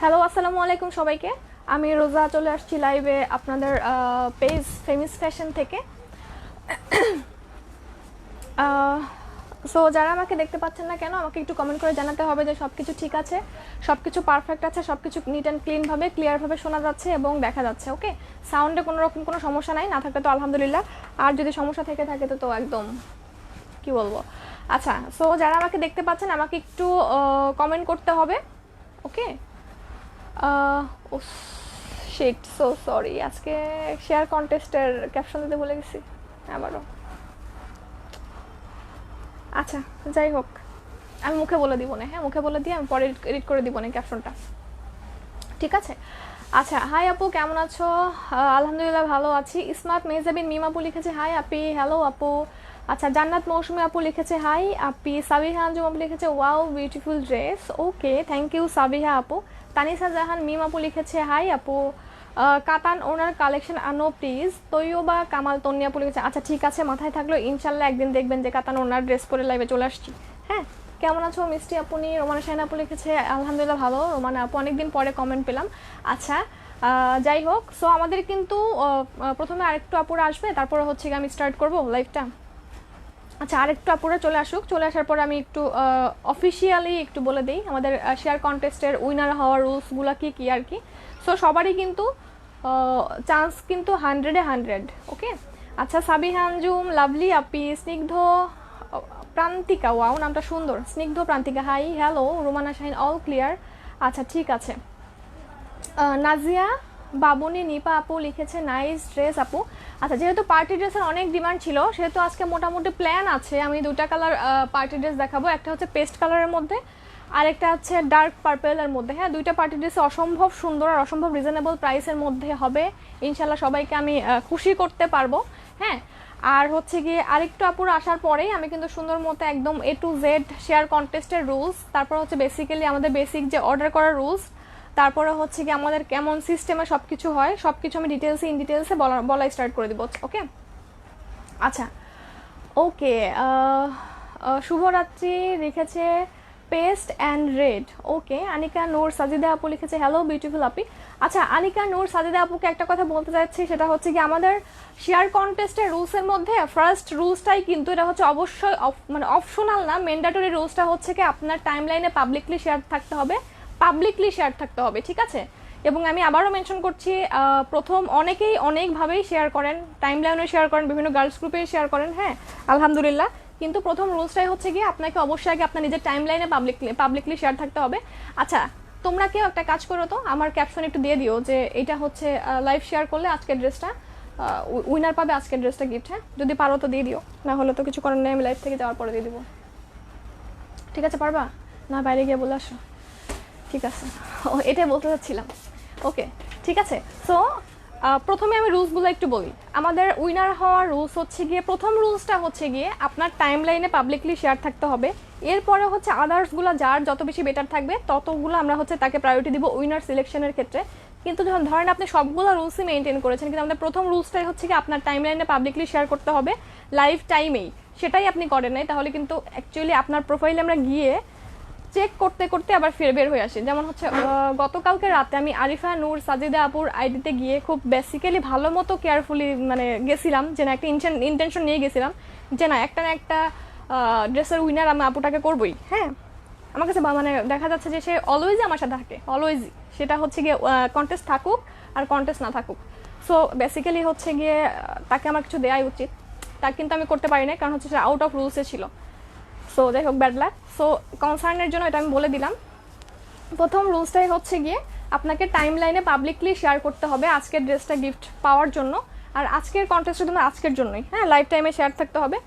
Hello আসসালামু আলাইকুম সবাইকে। আমি রোজা চলে আসছি লাইভে আপনাদের পেজ ফেমিস ফ্যাশন থেকে। সো যারা আমাকে দেখতে পাচ্ছেন না কেন আমাকে একটু কমেন্ট করে জানাতে হবে যে সব কিছু ঠিক আছে, সব কিছু পারফেক্ট আছে, সব কিছু নিট অ্যান্ড ক্লিনভাবে ক্লিয়ারভাবে শোনা যাচ্ছে এবং দেখা যাচ্ছে। ওকে, সাউন্ডে কোনো রকম কোনো সমস্যা নাই, না থাকলে তো আলহামদুলিল্লাহ, আর যদি সমস্যা থেকে থাকে তো একদম কি বলবো। আচ্ছা, সো যারা আমাকে দেখতে পাচ্ছেন আমাকে একটু কমেন্ট করতে হবে। ওকে, ও শিট, সো সরি, আজকে শেয়ার কন্টেস্টের ক্যাপশন দিতে ভুলে গেছি আবারও। আচ্ছা যাই হোক, আমি মুখে বলে দিব না, হ্যাঁ মুখে বলে দিয়ে আমি পরে এডিট করে দিব না ক্যাপশনটা, ঠিক আছে? আচ্ছা, হাই আপু কেমন আছো? আলহামদুলিল্লাহ ভালো আছি। স্মার্ট মেহজাবিন মিম আপু লিখেছে হাই আপি, হ্যালো আপু। আচ্ছা, জান্নাত মৌসুমি আপু লিখেছে হাই আপি। সাবিহা আঞ্জুম আপু লিখেছে wow beautiful dress. Okay, thank you Sabiha আপু। তানিসা জাহান মিম আপু লিখেছে হাই আপু। কাতান ওনার কালেকশন আনো প্লিজ। তৈয়বা কামাল তন্নি আপু লিখেছে আচ্ছা ঠিক আছে, মাথায় থাকলো, ইনশাল্লাহ একদিন দেখবেন যে কাতান ওনার ড্রেস পরে লাইভে চলে আসছি। হ্যাঁ, কেমন আছো মিষ্টি আপুনি? রোমানা শাহিন আপু লিখেছে আলহামদুলিল্লাহ ভালো। রোমানা আপু অনেকদিন পরে কমেন্ট পেলাম। আচ্ছা, যাই হোক, সো আমাদের কিন্তু প্রথমে আরেকটু আপুরা আসবে, তারপরে হচ্ছে আমি স্টার্ট করবো লাইভটা। আচ্ছা, আরেকটু আপুরা চলে আসুক, চলে আসার পর আমি একটু অফিসিয়ালি একটু বলে দিই আমাদের শেয়ার কন্টেস্টের উইনার হওয়ার রুলসগুলো কী কী আর কি। সো সবারই কিন্তু চান্স কিন্তু 100-এ 100। ওকে, আচ্ছা, সাবিহা আঞ্জুম, লাভলি আপি, স্নিগ্ধ প্রান্তিকা, ওয়াও নামটা সুন্দর, Snigdha Prantika hi, hello. Romana Shahin all clear. আচ্ছা ঠিক আছে। নাজিয়া বাবুনি নিপা আপু লিখেছে নাইস ড্রেস আপু। আচ্ছা, যেহেতু পার্টি ড্রেসের অনেক ডিমান্ড ছিল সেহেতু আজকে মোটামুটি প্ল্যান আছে, আমি দুটা কালার পার্টি ড্রেস দেখাবো, একটা হচ্ছে পেস্ট কালারের মধ্যে আর একটা হচ্ছে ডার্ক পার্পেলের মধ্যে। হ্যাঁ, দুইটা পার্টি ড্রেস অসম্ভব সুন্দর আর অসম্ভব রিজনেবল প্রাইসের মধ্যে হবে, ইনশাল্লাহ সবাইকে আমি খুশি করতে পারবো। হ্যাঁ, আর হচ্ছে গিয়ে আরেকটু আপুর আসার পরেই আমি কিন্তু সুন্দর মতো একদম A to Z শেয়ার কন্টেস্টের রুলস, তারপর হচ্ছে বেসিক্যালি আমাদের বেসিক যে অর্ডার করার রুলস, তারপরে হচ্ছে কি আমাদের কেমন সিস্টেমে সব কিছু হয় সব কিছু আমি ইন ডিটেলসে বলা স্টার্ট করে দিব। ওকে, আচ্ছা ওকে। শুভরাত্রি লিখেছে পেস্ট অ্যান্ড রেড। ওকে, আনিকা নূর সাজিদা আপু লিখেছে হ্যালো বিউটিফুল আপি। আচ্ছা, আনিকা নূর সাজিদা আপুকে একটা কথা বলতে চাচ্ছি, সেটা হচ্ছে কি আমাদের শেয়ার কন্টেস্টের রুলসের মধ্যে ফার্স্ট রুলসটাই কিন্তু এটা হচ্ছে অবশ্যই মানে অপশনাল না, ম্যান্ডেটরি রুলসটা হচ্ছে কি আপনার টাইম লাইনে পাবলিকলি শেয়ার থাকতে হবে, ঠিক আছে? এবং আমি আবারও মেনশন করছি, প্রথম অনেকেই অনেকভাবেই শেয়ার করেন, টাইম লাইনে শেয়ার করেন, বিভিন্ন গার্লস গ্রুপে শেয়ার করেন, হ্যাঁ আলহামদুলিল্লাহ, কিন্তু প্রথম রুলসটাই হচ্ছে গিয়ে আপনাকে অবশ্যই আগে আপনার নিজের টাইম লাইনে পাবলিকলি শেয়ার থাকতে হবে। আচ্ছা, তোমরা কেউ একটা কাজ করো তো, আমার ক্যাপশন একটু দিয়ে দিও যে এটা হচ্ছে লাইভ শেয়ার করলে আজকের ড্রেসটা উইনার পাবে, আজকের ড্রেসটা গিফট। হ্যাঁ, যদি পারো তো দিয়ে দিও, না হলে তো কিছু করার নেই, আমি লাইভ থেকে যাওয়ার পরে দিয়ে দিব। ঠিক আছে, পারবা না? বাইরে গিয়ে বলে আসো। ঠিক আছে, এটাই বলতে চাচ্ছিলাম। ওকে, ঠিক আছে। সো প্রথমে আমি রুলসগুলো একটু বলি। আমাদের উইনার হওয়ার রুলস হচ্ছে গিয়ে, প্রথম রুলসটা হচ্ছে গিয়ে আপনার টাইম লাইনে পাবলিকলি শেয়ার থাকতে হবে। এরপরে হচ্ছে আদার্সগুলো যার যত বেশি বেটার থাকবে ততগুলো আমরা হচ্ছে তাকে প্রায়োরিটি দিব উইনার সিলেকশনের ক্ষেত্রে। কিন্তু যখন ধরেন আপনি সবগুলো রুলসই মেনটেন করেছেন, কিন্তু আমাদের প্রথম রুলসটাই হচ্ছে কি আপনার টাইম লাইনে পাবলিকলি শেয়ার করতে হবে লাইভ টাইমেই, সেটাই আপনি করেন নাই, তাহলে কিন্তু অ্যাকচুয়ালি আপনার প্রোফাইলে আমরা গিয়ে চেক করতে করতে আবার ফিরে বের হয়ে আসি। যেমন হচ্ছে গতকালকে রাতে আমি আরিফা নূর সাজিদা আপুর আইডিতে গিয়ে খুব বেসিক্যালি ভালো মতো কেয়ারফুলি মানে গেছিলাম, যে না একটা ইন্টেনশন নিয়ে গেছিলাম যে না একটা না একটা ড্রেসের উইনার আমি আপুটাকে করবোই। হ্যাঁ, আমার কাছে মানে দেখা যাচ্ছে যে সে অলওয়েজই আমার সাথে থাকে, অলওয়েজই, সেটা হচ্ছে গিয়ে কন্টেস্ট থাকুক আর কন্টেস্ট না থাকুক। সো বেসিক্যালি হচ্ছে গিয়ে তাকে আমার কিছু দেওয়াই উচিত, তা কিন্তু আমি করতে পারি না, কারণ হচ্ছে সে আউট অফ রুলসে ছিল। সো যাই হোক, ব্যাড লাক। সো কনসার্নের জন্য এটা আমি বলে দিলাম। প্রথম রুলসটাই হচ্ছে গিয়ে আপনাকে টাইম লাইনে পাবলিকলি শেয়ার করতে হবে আজকের ড্রেসটা গিফট পাওয়ার জন্য, আর আজকের কন্টেস্টটা তোমার আজকের জন্যই। হ্যাঁ, লাইভ টাইমে শেয়ার থাকতে হবে।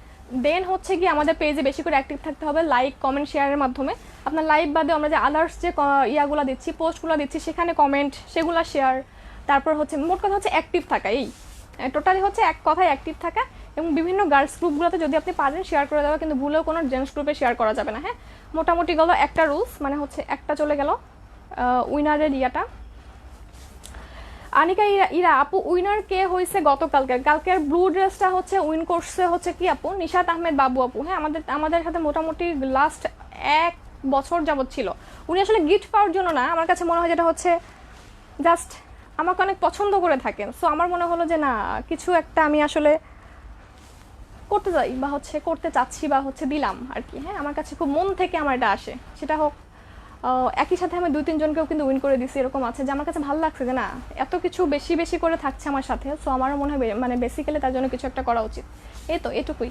দেন হচ্ছে গিয়ে আমাদের পেজে বেশি করে অ্যাক্টিভ থাকতে হবে লাইক কমেন্ট শেয়ারের মাধ্যমে। আপনার লাইভ বাদে আমরা যে আদার্স যে ইয়াগুলো দিচ্ছি, পোস্টগুলো দিচ্ছি, সেখানে কমেন্ট, সেগুলো শেয়ার, তারপর হচ্ছে মোট কথা হচ্ছে অ্যাক্টিভ থাকা, এই টোটালি হচ্ছে এক কথায় অ্যাক্টিভ থাকা। এবং বিভিন্ন গার্লস গ্রুপগুলোতে যদি আপনি পারেন শেয়ার করে দেওয়া, কিন্তু ভুলেও কোনো জেন্টস গ্রুপে শেয়ার করা যাবে না। হ্যাঁ, মোটামুটি গেল একটা রুলস, মানে হচ্ছে একটা চলে গেল উইনারের ইয়াটা। আনিকা ইরা আপু, উইনার কে হয়েছে কালকের ব্লু ড্রেসটা হচ্ছে উইন করছে হচ্ছে কি আপু? নিশাত আহমেদ বাবু আপু। হ্যাঁ, আমাদের সাথে মোটামুটি লাস্ট বছর যাবত ছিল। উনি আসলে গিফট পাওয়ার জন্য না, আমার কাছে মনে হয় যেটা হচ্ছে জাস্ট আমাকে অনেক পছন্দ করে থাকেন। সো আমার মনে হলো যে না, কিছু একটা আমি আসলে করতে চাই বা হচ্ছে করতে চাচ্ছি বা হচ্ছে দিলাম আর কি। হ্যাঁ, আমার কাছে খুব মন থেকে আমার এটা আসে, সেটা হোক একই সাথে আমি 2-3 জনকেও কিন্তু উইন করে দিছি, এরকম আছে যে আমার কাছে ভালো লাগছে যে না এত কিছু বেশি বেশি করে থাকছে আমার সাথে। সো আমারও মনে হয় মানে বেসিক্যালি তার জন্য কিছু একটা করা উচিত। এই তো এটুকুই।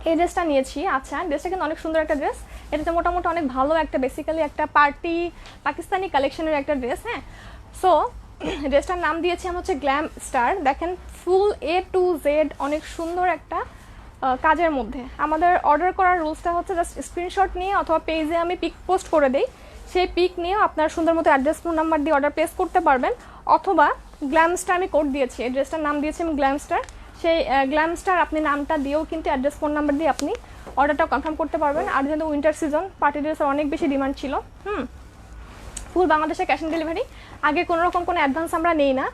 এই ড্রেসটা নিয়েছি। আচ্ছা, ড্রেসটা কিন্তু অনেক সুন্দর একটা ড্রেস। এটাতে মোটামুটি অনেক ভালো একটা বেসিক্যালি একটা পার্টি পাকিস্তানি কালেকশনের একটা ড্রেস। হ্যাঁ, সো ড্রেসটার নাম দিয়েছি আমি হচ্ছে গ্ল্যামস্টার। দেখেন ফুল A to Z অনেক সুন্দর একটা কাজের মধ্যে। আমাদের অর্ডার করার রুলসটা হচ্ছে জাস্ট স্ক্রিনশট নিয়ে অথবা পেজে আমি পিক পোস্ট করে দিই, সেই পিক নিয়ে আপনার সুন্দর মতো অ্যাড্রেস ফোন নাম্বার দিয়ে অর্ডার প্লেস করতে পারবেন। অথবা গ্ল্যামস্টার আমি কোড দিয়েছি, এই ড্রেসটার নাম দিয়েছি আমি গ্ল্যামস্টার। সেই গ্ল্যামস্টার আপনি নামটা দিয়েও কিন্তু অ্যাড্রেস ফোন নাম্বার দিয়ে আপনি অর্ডারটা কনফার্ম করতে পারবেন। আর যেহেতু উইন্টার সিজন, পার্টি ড্রেসের অনেক বেশি ডিমান্ড ছিল। ফুল বাংলাদেশে ক্যাশ অন ডেলিভারি, আগে কোনো রকম কোনো অ্যাডভান্স আমরা নেই না।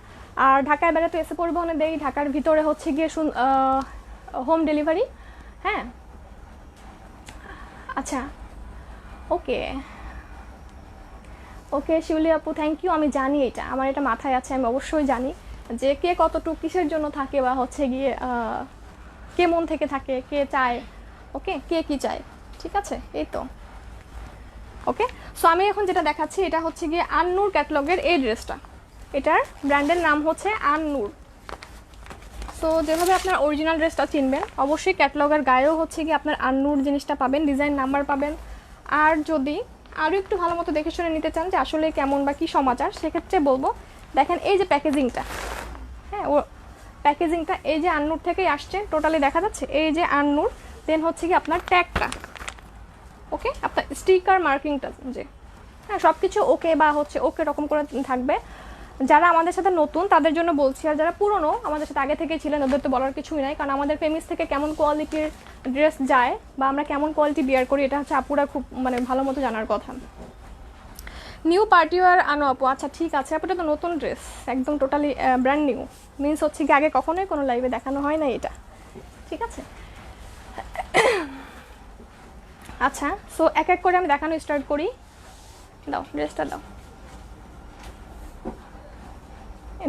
আর ঢাকায় বেড়াতে এসে পরিবহনে দেই, ঢাকার ভিতরে হচ্ছে গিয়ে হোম ডেলিভারি। হ্যাঁ, আচ্ছা, ওকে ওকে শিউলি আপু, থ্যাংক ইউ। আমি জানি, এটা আমার এটা মাথায় আছে, আমি অবশ্যই জানি যে কে কতটুকু কিসের জন্য থাকে বা হচ্ছে গিয়ে কে মন থেকে থাকে, কে চায়, ওকে, কে কি চায়। ঠিক আছে, এই তো ওকে। সো আমি এখন যেটা দেখাচ্ছি এটা হচ্ছে গিয়ে আন্নুর ক্যাটালগের এই ড্রেসটা। এটার ব্র্যান্ডের নাম হচ্ছে আন্নুর। সো যেভাবে আপনার অরিজিনাল ড্রেসটা চিনবেন, অবশ্যই ক্যাটালগের গায়েও হচ্ছে গিয়ে আপনার আন্নুর জিনিসটা পাবেন, ডিজাইন নাম্বার পাবেন। আর যদি আরও একটু ভালো মতো দেখে শুনে নিতে চান যে আসলে কেমন বা কী সমাচার, সেক্ষেত্রে বলবো দেখেন এই যে প্যাকেজিংটা, হ্যাঁ ও প্যাকেজিংটা এই যে আন্নুর থেকেই আসছে, টোটালি দেখা যাচ্ছে এই যে আন্নুর। দেন হচ্ছে কি আপনার ট্যাগটা, ওকে, আপনার স্টিকার মার্কিংটা, যে হ্যাঁ সব কিছু ওকে বা হচ্ছে ওকে রকম করে থাকবে। যারা আমাদের সাথে নতুন তাদের জন্য বলছি, আর যারা পুরনো আমাদের সাথে আগে থেকে ছিলেন ওদের তো বলার কিছুই নাই, কারণ আমাদের ফেমিস থেকে কেমন কোয়ালিটির ড্রেস যায় বা আমরা কেমন কোয়ালিটি বিয়ার করি এটা হচ্ছে আপুরা খুব মানে ভালো মতো জানার কথা। নিউ পার্টি ওয়্যার আনো আপু, আচ্ছা ঠিক আছে আপু, এটা তো নতুন ড্রেস, একদম টোটালি ব্র্যান্ড নিউ, মিনস হচ্ছে কি আগে কখনোই কোনো লাইভে দেখানো হয় না এটা। ঠিক আছে, আচ্ছা, সো এক এক করে আমি দেখানো স্টার্ট করি। দাও ড্রেসটা দাও।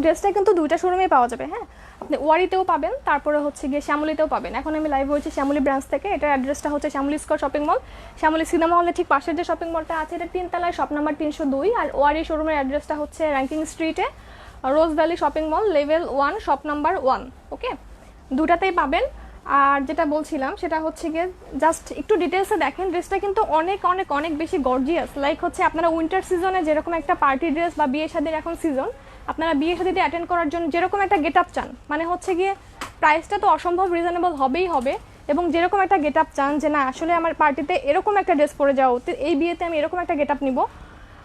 ড্রেসটা কিন্তু দুইটা শোরুমে পাওয়া যাবে। হ্যাঁ, আপনি ওয়ারিতেও পাবেন, তারপরে হচ্ছে গিয়ে শ্যামলীতেও পাবেন। এখন আমি লাইভ হয়েছি শ্যামলী ব্রাঞ্চ থেকে। এটার অ্যাড্রেসটা হচ্ছে Shyamoli square shopping mall, Shyamoli cinema হলের ঠিক পাশের যে শপিং মলটা আছে এটা 3 তলায়, শপ নাম্বার 302। আর ওয়ারি শোরুমের অ্যাড্রেসটা হচ্ছে র্যাঙ্কিং স্ট্রিটে, Rose Valley shopping mall, level 1, shop number 1। Okay, দুটাতেই পাবেন। আর যেটা বলছিলাম সেটা হচ্ছে গিয়ে জাস্ট একটু ডিটেলসে দেখেন, ড্রেসটা কিন্তু অনেক অনেক অনেক বেশি গর্জিয়াস। লাইক হচ্ছে আপনারা উইন্টার সিজনে যেরকম একটা পার্টি ড্রেস বা বিয়ে শাদীর এখন সিজন, আপনারা বিয়ে শাদীতে অ্যাটেন্ড করার জন্য যেরকম একটা গেট আপ চান, মানে হচ্ছে গিয়ে প্রাইসটা তো অসম্ভব রিজনেবল হবেই হবে, এবং যেরকম একটা গেট আপ চান যে না আসলে আমার পার্টিতে এরকম একটা ড্রেস পরে যাওয়া উচিত, এই বিয়েতে আমি এরকম একটা গেট আপ নিব।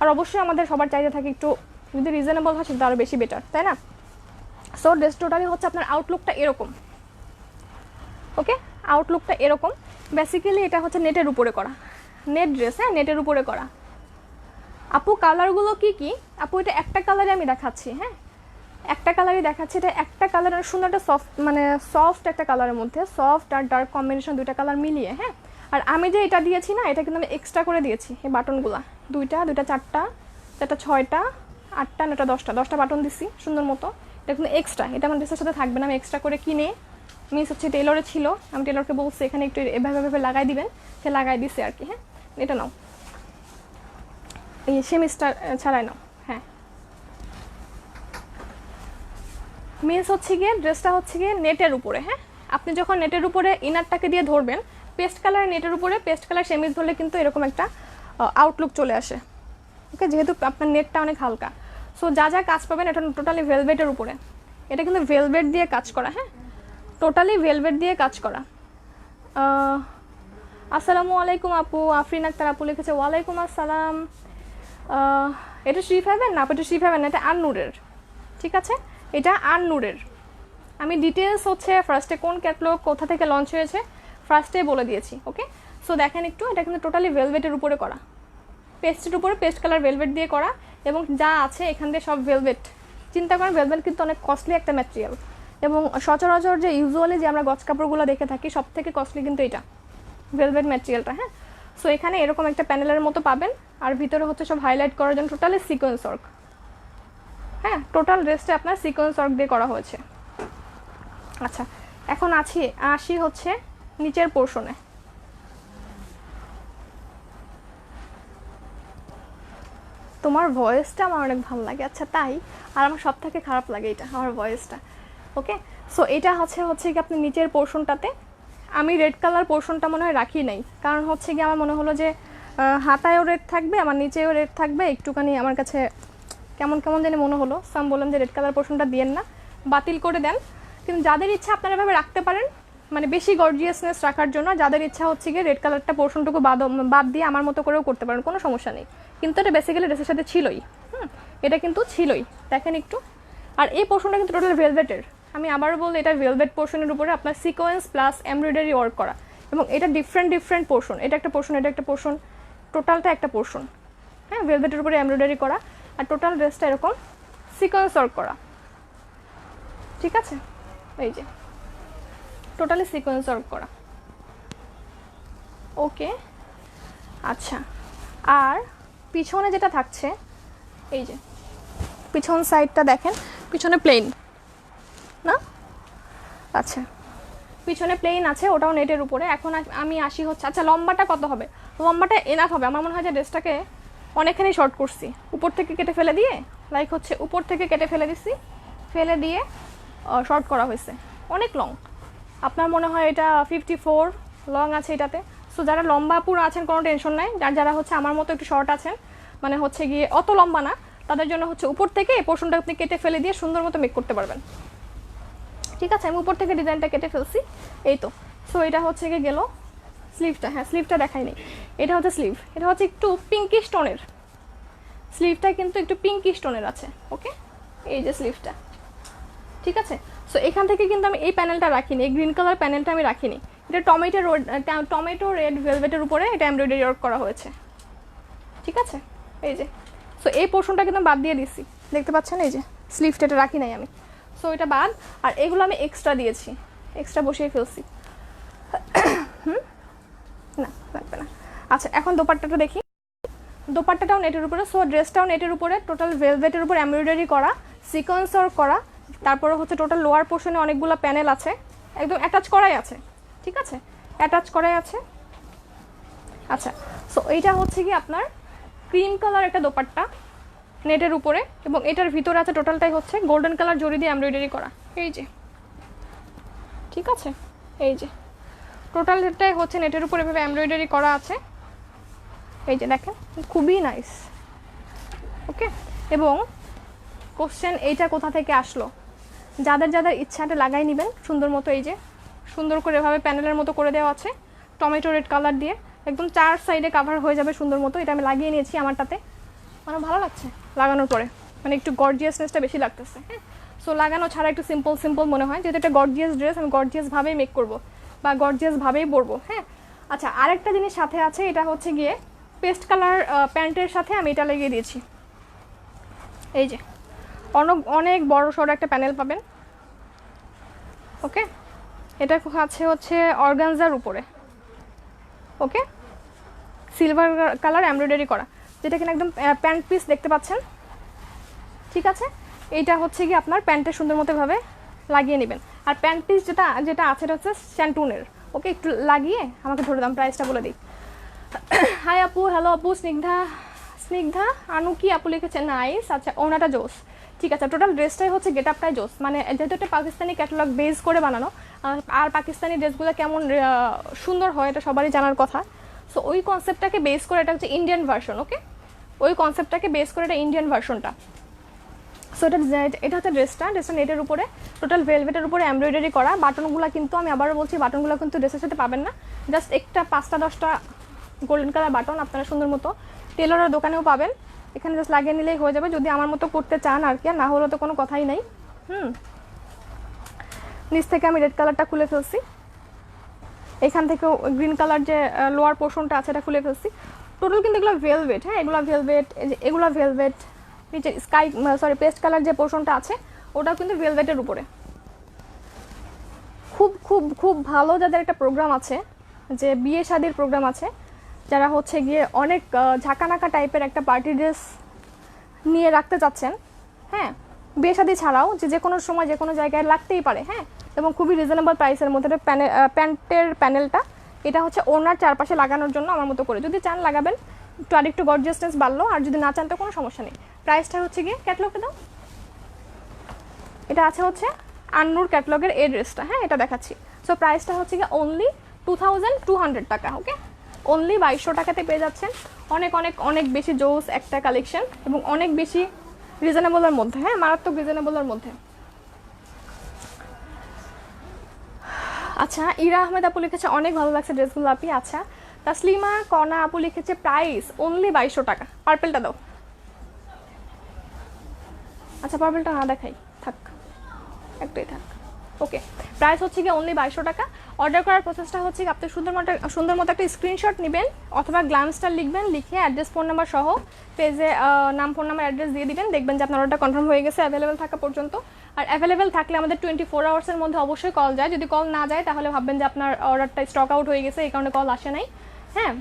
আর অবশ্যই আমাদের সবার চাহিদা থাকে একটু যদি রিজনেবল হয় সেটা আরও বেশি বেটার, তাই না? সো ড্রেস টোটালি হচ্ছে আপনার আউটলুকটা এরকম। ওকে, আউটলুকটা এরকম। বেসিক্যালি এটা হচ্ছে নেটের উপরে করা, নেট ড্রেস। হ্যাঁ, নেটের উপরে করা। আপু কালারগুলো কি কি? আপু এটা একটা কালারে আমি দেখাচ্ছি। হ্যাঁ, একটা কালারই দেখাচ্ছি। এটা একটা কালারের সুন্দর একটা সফট, মানে সফট একটা কালারের মধ্যে, সফট আর ডার্ক কম্বিনেশন দুইটা কালার মিলিয়ে। হ্যাঁ, আর আমি যে এটা দিয়েছি না, এটা কিন্তু আমি এক্সট্রা করে দিয়েছি। এই বাটনগুলা দুইটা 4টা, 6টা, 8টা, 9টা, 10টা বাটন দিছি সুন্দর মতো। এটা কিন্তু এক্সট্রা, এটা আমার ড্রেসের সাথে থাকবে না, আমি এক্সট্রা করে কিনে, মিস হচ্ছে টেলরে ছিল, আমি টেলরকে বলছি এখানে একটু এভাবে লাগাই দিবেন, সে লাগাই দিছে আর কি। হ্যাঁ, এটা নাও, এই সেমিস্টার ছাড়াই নাও। হ্যাঁ, মিন্স হচ্ছে গিয়ে ড্রেসটা হচ্ছে গিয়ে নেটের উপরে। হ্যাঁ, আপনি যখন নেটের উপরে ইনারটাকে দিয়ে ধরবেন, পেস্ট কালার নেটের উপরে পেস্ট কালার সেমিজ ধরলে কিন্তু এরকম একটা আউটলুক চলে আসে। ওকে, যেহেতু আপনার নেটটা অনেক হালকা, সো যা যা কাজ পাবেন এটা টোটালি ভেলভেটের উপরে। এটা কিন্তু ভেলভেট দিয়ে কাজ করা। হ্যাঁ, টোটালি ভেলভেট দিয়ে কাজ করা। আসসালামু আলাইকুম আপু, আফরিন আক্তার আপু লিখেছে ওয়ালাইকুম আসসালাম। এটা শ্রীফাইভের না আপু, এটা শ্রীফাইভের না, এটা আন্নুরের। ঠিক আছে, এটা আন্নুরের। আমি ডিটেলস হচ্ছে ফার্স্টে কোন ক্যাটালগ কোথা থেকে লঞ্চ হয়েছে ফার্স্টে বলে দিয়েছি। ওকে, সো দেখেন একটু, এটা কিন্তু টোটালি ভেলভেটের উপরে করা, পেস্টের উপরে পেস্ট কালার ভেলভেট দিয়ে করা, এবং যা আছে এখান দিয়ে সব ভেলভেট। চিন্তা করেন ভেলভেট কিন্তু অনেক কস্টলি একটা ম্যাটেরিয়াল, এবং সচরাচর যে ইউজুয়ালি যে আমরা গজ কাপড়গুলো দেখে থাকি সব থেকে কস্টলি কিন্তু এটা ভেলভেট ম্যাটেরিয়ালটা। হ্যাঁ, সো এখানে এরকম একটা প্যানেলের মতো পাবেন, আর ভিতরে হচ্ছে সব হাইলাইট করার জন্য টোটালি সিকোয়েন্স ওয়ার্ক। হ্যাঁ, টোটাল ড্রেসটা আপনার সিকোয়েন্স ওয়ার্ক দিয়ে করা হয়েছে। আচ্ছা, এখন আসি হচ্ছে নিচের পোর্শনে। তোমার ভয়েসটা আমার অনেক ভালো লাগে। আচ্ছা তাই? আর আমার সব থেকে খারাপ লাগে এটা, আমার ভয়েসটা। ওকে, সো এটা হচ্ছে কি আপনি নিচের পোর্শনটাতে, আমি রেড কালার পোর্শনটা মনে হয় রাখি নাই, কারণ হচ্ছে কি আমার মনে হলো যে হাতায়ও রেড থাকবে, আমার নিচেও রেড থাকবে, একটুখানি আমার কাছে কেমন কেমন জানি মনে হলো। সো আমি বললাম যে রেড কালার পোর্শনটা দিয়েন না, বাতিল করে দেন। কিন্তু যাদের ইচ্ছা আপনারা এভাবে রাখতে পারেন, মানে বেশি গর্জিয়াসনেস রাখার জন্য। যাদের ইচ্ছা হচ্ছে গিয়ে রেড কালারটা পোর্শনটুকু বাদ দিয়ে আমার মতো করেও করতে পারেন, কোনো সমস্যা নেই। কিন্তু এটা বেসিক্যালি ড্রেসের সাথে ছিলই। এটা কিন্তু ছিলই, দেখেন একটু। আর এই পোর্শনটা কিন্তু টোটাল ভেলভেটের। আমি আবারও বললে এটা ভেলভেট পোর্শনের উপরে আপনার সিকোয়েন্স প্লাস এমব্রয়ডারি ওয়ার্ক করা, এবং এটা ডিফারেন্ট পোর্শন। এটা একটা পোর্শন, এটা একটা পোর্শন, টোটালটা একটা পোর্শন। হ্যাঁ, ভেলভেটের উপরে এমব্রয়ডারি করা, আর টোটাল ড্রেসটা এরকম সিকোয়েন্স ওয়ার্ক করা। ঠিক আছে, এই যে টোটালি সিকোয়েন্স ওয়ার্ক করা। ওকে, আচ্ছা। আর পিছনে যেটা থাকছে, এই যে পিছন সাইডটা দেখেন, পিছনে প্লেন না? আচ্ছা, পিছনে প্লেন আছে, ওটাও নেটের উপরে। এখন আমি আসি হচ্ছে, আচ্ছা লম্বাটা কত হবে? লম্বাটা এনাফ হবে। আমার মনে হয় যে ড্রেসটাকে অনেকখানি শর্ট করছি, উপর থেকে কেটে ফেলে দিয়ে, লাইক হচ্ছে উপর থেকে কেটে ফেলে দিছি, ফেলে দিয়ে শর্ট করা হয়েছে। অনেক লং, আপনার মনে হয় এটা 54 লং আছে এটাতে। সো যারা লম্বা পুরো আছেন কোনো টেনশন নাই, যারা হচ্ছে আমার মতো একটু শর্ট আছেন, মানে হচ্ছে গিয়ে অত লম্বা না, তাদের জন্য হচ্ছে উপর থেকে এই পোর্শনটা আপনি কেটে ফেলে দিয়ে সুন্দর মতো মেক করতে পারবেন। ঠিক আছে, আমি উপর থেকে ডিজাইনটা কেটে ফেলছি, এই তো। সো এটা হচ্ছে গিয়ে গেল স্লিভটা। হ্যাঁ, স্লিভটা দেখাইনি, এটা হচ্ছে স্লিভ। এটা হচ্ছে একটু পিঙ্কিশ টোনের, স্লিভটা কিন্তু একটু পিঙ্কিশ টোনের আছে। ওকে, এই যে স্লিভটা। ঠিক আছে, সো এখান থেকে কিন্তু আমি এই প্যানেলটা রাখিনি, এই গ্রিন কালার প্যানেলটা আমি রাখিনি। এটা টমেটো রেড ভেলভেটের উপরে এটা এমব্রয়ডারি ওয়ার্ক করা হয়েছে। ঠিক আছে, এই যে। সো এই পোর্শনটা কিন্তু বাদ দিয়ে দিছি, দেখতে পাচ্ছেন এই যে স্লিভটা, এটা রাখি নাই আমি। সো এটা বাদ, আর এগুলো আমি এক্সট্রা দিয়েছি, এক্সট্রা বসিয়ে ফেলছি। না, লাগবে না। আচ্ছা, এখন দোপাট্টাটা দেখি। দোপাট্টাটাও নেটের উপরে, সো ড্রেসটাও নেটের উপরে, টোটাল ভেলভেটের উপর এমব্রয়ডারি করা, সিকোয়েন্স ওয়ার্ক করা। তারপরে হচ্ছে টোটাল লোয়ার পোর্শনে অনেকগুলো প্যানেল আছে, একদম অ্যাটাচ করাই আছে। ঠিক আছে, অ্যাটাচ করাই আছে। আচ্ছা, সো এইটা হচ্ছে কি আপনার ক্রিম কালার একটা দোপাট্টা নেটের উপরে, এবং এটার ভিতরে আছে টোটালটাই হচ্ছে গোল্ডেন কালার জরি দিয়ে এমব্রয়ডারি করা। এই যে, ঠিক আছে, এই যে টোটালটাই হচ্ছে নেটের উপরে এভাবে এমব্রয়ডারি করা আছে। এই যে দেখেন, খুবই নাইস। ওকে, এবং কোশ্চেন এইটা কোথা থেকে আসলো, যাদের ইচ্ছাটা লাগাই নেবেন সুন্দর মতো। এই যে সুন্দর করে এভাবে প্যানেলের মতো করে দেওয়া আছে, টমেটো রেড কালার দিয়ে একদম 4 সাইডে কাভার হয়ে যাবে সুন্দর মতো। এটা আমি লাগিয়ে নিয়েছি আমারটাতে, মানে ভালো লাগছে লাগানোর পরে, মানে একটু গর্জিয়াসনেসটা বেশি লাগতেছে। হ্যাঁ, সো লাগানো ছাড়া একটু সিম্পল মনে হয়, যেহেতু একটা গর্জিয়াস ড্রেস, আমি গর্জিয়াসভাবেই মেক করবো বা গর্জিয়াসভাবেই পরবো। হ্যাঁ, আচ্ছা, আরেকটা জিনিস সাথে আছে, এটা হচ্ছে গিয়ে পেস্ট কালার প্যান্টের সাথে আমি এটা লাগিয়ে দিয়েছি। এই যে অনেক বড় সড়ো একটা প্যানেল পাবেন। ওকে, এটা আছে হচ্ছে অর্গানজার উপরে। ওকে, সিলভার কালার এমব্রয়ডারি করা, যেটা কিনা একদম প্যান্ট পিস দেখতে পাচ্ছেন। ঠিক আছে, এইটা হচ্ছে কি আপনার প্যান্টের সুন্দর মতো ভাবে লাগিয়ে নেবেন। আর প্যান্ট পিস যেটা আছে এটা হচ্ছে স্যান্টুনের। ওকে, একটু লাগিয়ে আমাকে ধরে দাম, প্রাইসটা বলে দিই। হাই আপু, হ্যালো আপু, স্নিগ্ধা আনুকি আপু লিখেছে নাইস। আচ্ছা, ওনাটা জোস। ঠিক আছে, টোটাল ড্রেসটাই হচ্ছে গেট আপটাই জোস, মানে যেহেতু একটা পাকিস্তানি ক্যাটালগ বেস করে বানানো, আর পাকিস্তানি ড্রেসগুলো কেমন সুন্দর হয় এটা সবারই জানার কথা। সো ওই কনসেপ্টটাকে বেস করে এটা হচ্ছে ইন্ডিয়ান ভার্সন। ওকে, ওই কনসেপ্টটাকে বেস করে এটা ইন্ডিয়ান ভার্সনটা। সো এটা হচ্ছে ড্রেসটা নেটের উপরে, টোটাল ভেলভেটের উপরে এমব্রয়ডারি করা। বাটনগুলো কিন্তু আমি আবারও বলছি, বাটনগুলো কিন্তু ড্রেসের সাথে পাবেন না, জাস্ট একটা 5টা-10টা গোল্ডেন কালার বাটন আপনারা সুন্দর মতো টেলরের দোকানেও পাবেন। এখানে জাস্ট লাগিয়ে নিলেই হয়ে যাবে, যদি আমার মতো করতে চান আর কি, না হলে তো কোনো কথাই নাই। নিচ থেকে আমি রেড কালারটা খুলে ফেলছি, এখান থেকেও গ্রিন কালার যে লোয়ার পোর্শনটা আছে এটা খুলে ফেলছি। টোটাল কিন্তু এগুলো ভেলভেট। হ্যাঁ, এগুলো ভেলভেট। নিচে পেস্ট কালার যে পোর্শনটা আছে ওটাও কিন্তু ভেলভেটের উপরে। খুব খুব খুব ভালো, যাদের একটা প্রোগ্রাম আছে, যে বিয়ে শাদির প্রোগ্রাম আছে, যারা হচ্ছে গিয়ে অনেক ঝাঁকানাকা টাইপের একটা পার্টি ড্রেস নিয়ে রাখতে চাচ্ছেন, হ্যাঁ, বিয়ে শাদী ছাড়াও যে কোনো সময় যে কোনো জায়গায় লাগতেই পারে, হ্যাঁ, এবং খুবই রিজনেবল প্রাইসের মধ্যে প্যান্টের প্যানেলটা এটা হচ্ছে ওনার চারপাশে লাগানোর জন্য আমার মতো করে, যদি চান লাগাবেন, একটু আরেকটু গর্জিয়াসনেস বাড়লো, আর যদি না চান তো কোনো সমস্যা নেই। প্রাইসটা হচ্ছে গিয়ে ক্যাটলগটা দাও, এটা আছে হচ্ছে আন্নুর ক্যাটলগের এই ড্রেসটা, হ্যাঁ, এটা দেখাচ্ছি। সো প্রাইসটা হচ্ছে গিয়ে অনলি 2200 টাকা, ওকে, অনলি 2200 টাকাতে পেয়ে যাচ্ছেন। অনেক অনেক অনেক বেশি জোস একটা কালেকশন এবং অনেক বেশি রিজনেবলের মধ্যে, হ্যাঁ, মারাত্মক রিজনেবলের মধ্যে। আচ্ছা, ইরা আহমেদ আপু লিখেছে অনেক ভালো লাগছে ড্রেসগুলো আপি। আচ্ছা, তাসলিমা কনা আপু লিখেছে প্রাইস অনলি 2200 টাকা। পার্পেলটা দাও। আচ্ছা, পার্পেলটা না দেখাই, থাক, একটাই থাক, ওকে। প্রাইস হচ্ছে গিয়ে অনলি 2200 টাকা। অর্ডার করার প্রসেসটা হচ্ছে আপনি সুন্দর মতো একটা স্ক্রিনশট নেবেন অথবা গ্ল্যামস্টার লিখবেন, লিখে অ্যাড্রেস ফোন নাম্বার সহ পেজে নাম ফোন নাম্বার অ্যাড্রেস দিয়ে দিবেন, দেখবেন যে আপনার অর্ডারটা কনফার্ম হয়ে গেছে অ্যাভেলেবেল থাকা পর্যন্ত। আর অ্যাভেলেবেল থাকলে আমাদের 24 আওয়ার্সের মধ্যে অবশ্যই কল যায়, যদি কল না যায় তাহলে ভাববেন যে আপনার অর্ডারটা স্টক আউট হয়ে গেছে, এই কারণে কল আসে নাই, হ্যাঁ।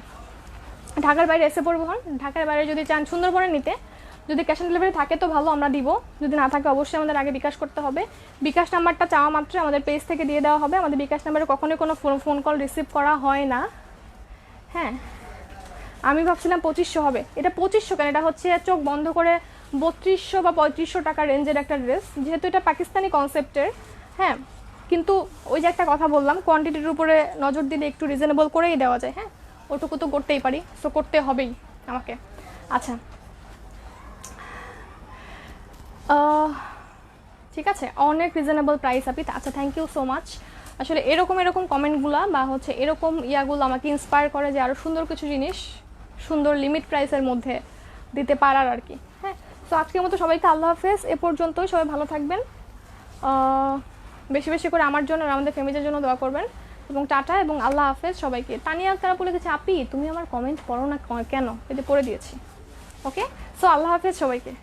ঢাকার বাইরে এসে পরিবহন, ঢাকার বাইরে যদি চান সুন্দরবনে নিতে, যদি ক্যাশ অন ডেলিভারি থাকে তো ভালো, আমরা দিব, যদি না থাকে অবশ্যই আমাদের আগে বিকাশ করতে হবে। বিকাশ নাম্বারটা চাওয়া মাত্র আমাদের পেজ থেকে দিয়ে দেওয়া হবে। আমাদের বিকাশ নাম্বারে কখনোই কোনো ফোন কল রিসিভ করা হয় না, হ্যাঁ। আমি ভাবছিলাম 2500 হবে, এটা 2500 কেন, এটা হচ্ছে চোখ বন্ধ করে 3200 বা 3500 টাকা রেঞ্জের একটা ড্রেস, যেহেতু এটা পাকিস্তানি কনসেপ্টের, হ্যাঁ। কিন্তু ওই যে একটা কথা বললাম, কোয়ান্টিটির উপরে নজর দিলে একটু রিজনেবল করেই দেওয়া যায়, হ্যাঁ, ওটুকু তো করতেই পারি, সো করতে হবেই আমাকে। আচ্ছা, ঠিক আছে, অনেক রিজনেবল প্রাইস আপনি। আচ্ছা, থ্যাংক ইউ সো মাচ। আসলে এরকম কমেন্টগুলো বা হচ্ছে এরকম ইয়াগুলো আমাকে ইন্সপায়ার করে যে আরও সুন্দর কিছু জিনিস সুন্দর লিমিট প্রাইসের মধ্যে দিতে পারার আর কি, হ্যাঁ। তো আজকের মতো সবাইকে আল্লাহ হাফেজ, এ পর্যন্তই, সবাই ভালো থাকবেন, বেশি বেশি করে আমার জন্য আর আমাদের ফ্যামিলির জন্য দোয়া করবেন, এবং টাটা এবং আল্লাহ হাফেজ সবাইকে। তানিয়া তারা বলে গেছে আপি তুমি আমার কমেন্ট পড়ো না কেন, এতে পড়ে দিয়েছি, ওকে। সো আল্লাহ হাফেজ সবাইকে।